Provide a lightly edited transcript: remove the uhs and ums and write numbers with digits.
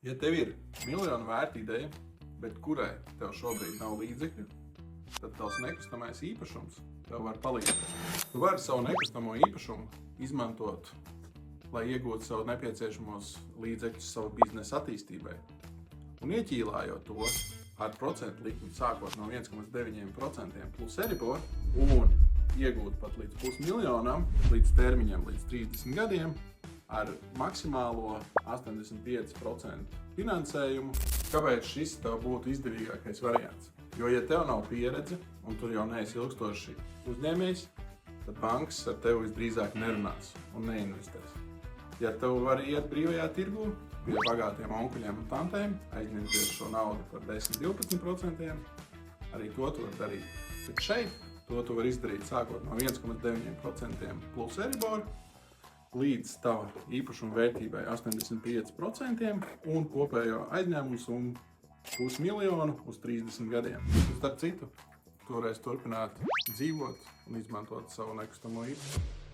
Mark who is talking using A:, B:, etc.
A: Ja tev ir miljonu vērta ideja, bet kurai tev šobrīd nav līdzekļu, tad tavs nekustamais īpašums tev var palīdzēt. Tu vari savu nekustamo īpašumu izmantot, lai iegūtu savu nepieciešamos līdzekļus savu biznesa attīstībai. Un ieķīlājot to ar procentu likmi sākot no 1,9% plus Euribor un iegūt pat līdz $500,000 līdz termiņam līdz 30 gadiem, ar maksimālo 85% finansējumu. Kāpēc šis tev būtu izdevīgākais variants? Jo, ja tev nav pieredze un tu jau neesi ilgstoši uzņēmējs, tad bankas ar tevi visdrīzāk nerunās un neinvestēs. Ja tev var iet brīvajā tirgū pie bagātiem onkuļiem un tantēm, aizņemties šo naudu par 10–12%, arī to tu var darīt. Bet šeit to tu var izdarīt sākot no 1,9% plus Euribor līdz tava īpašuma vērtībai 85% un kopējo aizņēmumu summu $500,000 uz 30 gadiem. Starp citu, toreiz turpināt dzīvot un izmantot savu nekustamo īpašumu.